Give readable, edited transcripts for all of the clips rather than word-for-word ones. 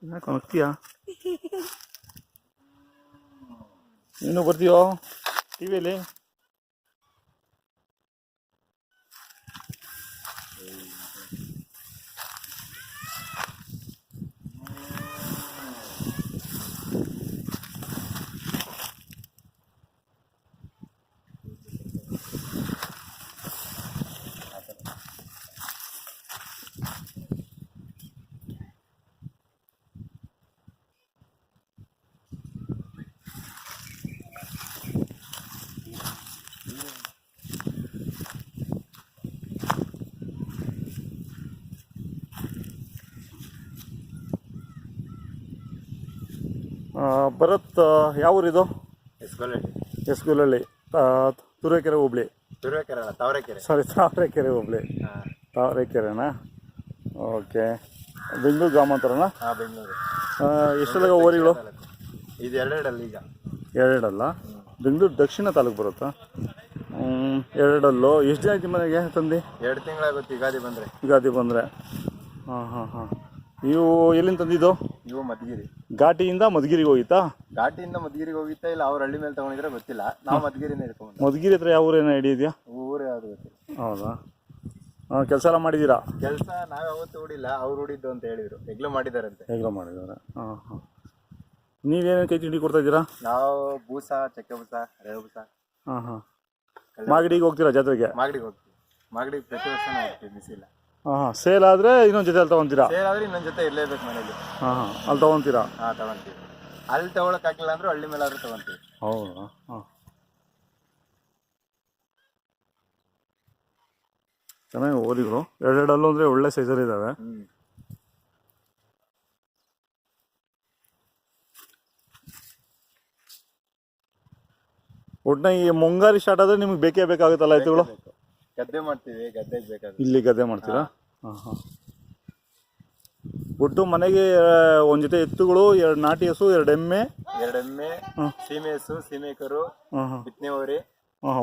ಯಾಕೆ ಹೋಗ್ತೀಯಾ? ನೀನು ಬರ್ತೀಯೋ ಟಿ ವಿಯಲ್ಲಿ? ಭರತ್, ಯಾವ ಊರಿದು? ಎಸ್ಗುಲಹಳ್ಳಿ, ತುರುವೇಕೆರೆ ಹೋಬಳಿ. ಸಾರಿ, ತಾವರೆಕೆರೆ ಹೋಬಳಿ. ತಾವರೆಕೆರೆನಾ? ಓಕೆ. ಬೆಂಗಳೂರು ಗ್ರಾಮಾಂತರನಾ? ಬೆಂಗಳೂರು. ಎಷ್ಟೆಲ್ಲ ಓರಿಗಳು? ಇದು ಎರಡಲ್ಲ, ಈಗ ಎರಡಲ್ಲ. ಬೆಂಗಳೂರು ದಕ್ಷಿಣ ತಾಲೂಕು ಬರುತ್ತಾ? ಎರಡಲ್ಲೋ. ಎಷ್ಟು ದಿನ ಆಯ್ತು ಮನೆಗೆ ತಂದು? 2 ತಿಂಗಳಾಗುತ್ತೆ ಯುಗಾದಿ ಬಂದರೆ. ಹಾಂ. ನೀವು ಎಲ್ಲಿಂದ ತಂದಿದ್ದು? ಇವು ಮಧುಗಿರಿ. ಘಾಟಿಯಿಂದ ಮಧುಗಿರಿಗೆ ಹೋಗಿತ್ತಾ? ಘಾಟಿಯಿಂದ ಮಧುಗಿರಿಗೆ ಹೋಗಿತ್ತಾ ಇಲ್ಲ ಅವ್ರ ಹಳ್ಳಿ ಮೇಲೆ ತಗೊಂಡಿದ್ರೆ ಗೊತ್ತಿಲ್ಲ. ನಾವು ಮಧುಗಿರಿನೇ ಇಟ್ಕೊಂಡು. ಮಧುಗಿರಿ ಹತ್ರ ಯಾವ ಊರೇನೋ ಐಡಿಯಾ ಇದೆಯಾ? ಊರು ಯಾವುದು ಗೊತ್ತಿಲ್ಲ. ಹೌದಾ? ಕೆಲಸ ಎಲ್ಲ ಮಾಡಿದ್ದೀರಾ? ಕೆಲಸ ನಾವು ಯಾವತ್ತೂ ಹೂಡಿಲ್ಲ, ಅವ್ರು ಹೂಡಿದ್ದು ಅಂತ ಹೇಳಿದ್ರು. ಹೆಗ್ಲು ಮಾಡಿದಾರಂತೆ. ಹೆಗ್ಲು ಮಾಡಿದ್ದಾರೆ. ಹಾಂ. ನೀವೇನೇನು ಕೈ ತಿಂಡಿ ಕೊಡ್ತಾ ಇದ್ದೀರಾ? ನಾವು ಬೂಸ, ಚಕ್ಕೆ ಬೂಸ, ರವೆ ಬೂಸ. ಹಾಂ. ಮಾಗಡಿಗೆ ಹೋಗ್ತೀರಾ ಜಾತ್ರೆಗೆ? ಮಾಗಡಿಗೆ ಹೋಗ್ತೀವಿ. ಮಾಗಡಿಗೆ ಪ್ರತಿ ವರ್ಷ ಹೋಗ್ತೀವಿ, ಮಿಸ್ ಇಲ್ಲ. ಹಾಂ. ಸೇಲ್ ಆದರೆ ಇನ್ನೊಂದು ಜೊತೆ ಅಲ್ಲಿ ತೊಗೊತೀರಾ? ಸೇಲ್ ಆದರೆ ಇನ್ನೊಂದು ಜೊತೆ ಇರಲೇಬೇಕು ಮನೇಲಿ. ಹಾಂ. ಅಲ್ಲಿ ತೊಗೊತೀರಾ? ಹಾಂ, ತೊಗೊತೀವಿ. ಅಲ್ಲಿ ತೊಗೊಳಕ್ಕಾಗಿಲ್ಲ ಅಂದರೂ ಹಳ್ಳಿ ಮೇಲಾದ್ರೂ ತೊಗೊತೀವಿ. ಹೌದಾ? ಹಾಂ. ಚೆನ್ನಾಗಿ ಓದಿಗಳು. ಎರಡೆರಡಲ್ಲೂ ಅಂದರೆ ಒಳ್ಳೆ ಸೈಜಲ್ಲಿ ಇದ್ದಾವೆ. ಒಟ್ಟಿನ ಈ ಮುಂಗಾರಿ ಸ್ಟಾರ್ಟ್ ಆದರೆ ನಿಮ್ಗೆ ಬೇಕೇ ಬೇಕಾಗುತ್ತಲ್ಲ ಎತ್ತುಗಳು? ಗದ್ದೆ ಮಾಡ್ತೀವಿ, ಗದ್ದೆಗೆ ಬೇಕಾಗುತ್ತೆ. ಇಲ್ಲಿ ಗದ್ದೆ ಮಾಡ್ತೀರಾ? ಹಾಂ. ಒಟ್ಟು ಮನೆಗೆ ಒಂದು ಜೊತೆ ಎತ್ತುಗಳು, 2 ನಾಟಿ ಹಸು, 2 ಎಮ್ಮೆ, ಸೀಮೆ ಹಸು, ಸೀಮೆ ಕರು, ಬಿತ್ತನೆ ಹೋರಿ.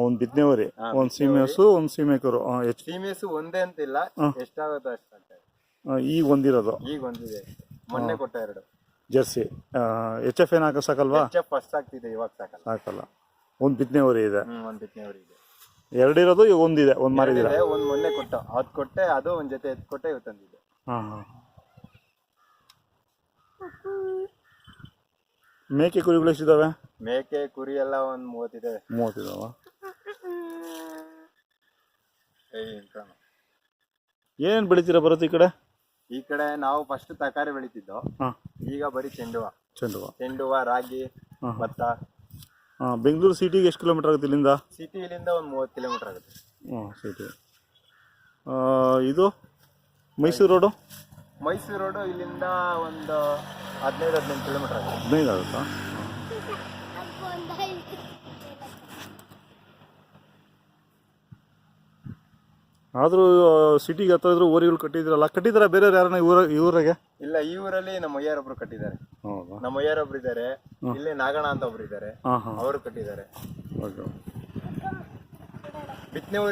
ಒಂದು ಬಿತ್ತನೆ ಹೋರಿ, ಒಂದು ಸೀಮೆ ಹಸು, ಒಂದು ಸೀಮೆ ಕರು. ಸೀಮೆ ಹಸು ಒಂದೇ ಅಂತಿಲ್ಲ, ಎಷ್ಟಾಗುತ್ತೋ ಅಷ್ಟು. ಈಗ ಒಂದಿರೋದು? ಈಗ ಒಂದಿದೆ, ಮೊನ್ನೆ ಕೊಟ್ಟ 2 ಜರ್ಸಿ. HF ಏನು ಹಾಕೋ ಸಾಕಲ್ವಾ? HF ಫಸ್ಟ್ ಆಗ್ತಿದೆ, ಇವಾಗ ಸಾಕಲ್ಲ. ಒಂದು ಬಿತ್ತನೆ ಹೋರಿ ಇದೆ. ಒಂದು ಬಿತ್ತನೆ ಹೋರಿ ಇದೆ. 2 ಇರೋದು, ಈಗ ಒಂದಿದೆ. ಒಂದು ಮಾರಿದ್ದೀರಾ? ಒಂದು ಮೊನ್ನೆ ಕೊಟ್ಟ, ಅದು ಕೊಟ್ಟೆ, ಅದು ಒಂದು ಜೊತೆ ಎತ್ತು ಕೊಟ್ಟೆ ಇವತ್ತು ತಂದಿದೆ. ಹಾಂ. ಮೇಕೆ ಕುರಿಗಳು ಎಷ್ಟಿದ್ದಾವೆ? ಮೇಕೆ ಕುರಿ ಎಲ್ಲ ಒಂದು 30 ಇದೆ. 30 ಇದಾವ? ಏನೇನು ಬೆಳಿತೀರಾ ಬರುತ್ತೆ ಈ ಕಡೆ? ಈ ಕಡೆ ನಾವು ಫಸ್ಟ್ ತರಕಾರಿ ಬೆಳಿತಿದ್ದೋ, ಈಗ ಬರೀ ಚೆಂಡುವ, ರಾಗಿ, ಭತ್ತ. ಬೆಂಗಳೂರು ಸಿಟಿಗೆ ಎಷ್ಟು ಕಿಲೋಮೀಟರ್ ಆಗುತ್ತೆ ಇಲ್ಲಿಂದ? ಸಿಟಿಲಿಂದ ಒಂದು 30 ಕಿಲೋಮೀಟರ್ ಆಗುತ್ತೆ. ಸಿಟಿ. ಇದು ಮೈಸೂರು ರೋಡು? ಮೈಸೂರು ರೋಡು ಇಲ್ಲಿಂದ ಒಂದು 15-18 ಕಿಲೋಮೀಟರ್ ಆಗುತ್ತೆ. 15 ಆಗುತ್ತಾ? ಆದರೂ ಸಿಟಿಗೆ ಹತ್ರ ಇದ್ರು ಓರಿಗಳು ಕಟ್ಟಿದ್ರಲ್ಲ, ಕಟ್ಟಿದಾರ ಬೇರೆ ಯಾರನ್ನ ಊರಾಗೆ? ಇಲ್ಲ, ಈ ಊರಲ್ಲಿ ನಮ್ಮ ಅಯ್ಯರೊಬ್ರು ಕಟ್ಟಿದ್ದಾರೆ. ಹೌದಾ? ನಮ್ಮ ಅಯ್ಯರೊಬ್ರು ಇದ್ದಾರೆ, ಇಲ್ಲಿ ನಾಗಣ್ಣ ಅಂತ ಒಬ್ರು ಇದ್ದಾರೆ, ಅವರು ಕಟ್ಟಿದ್ದಾರೆ. ಓಕೆ. ಬಿತ್ತನೆ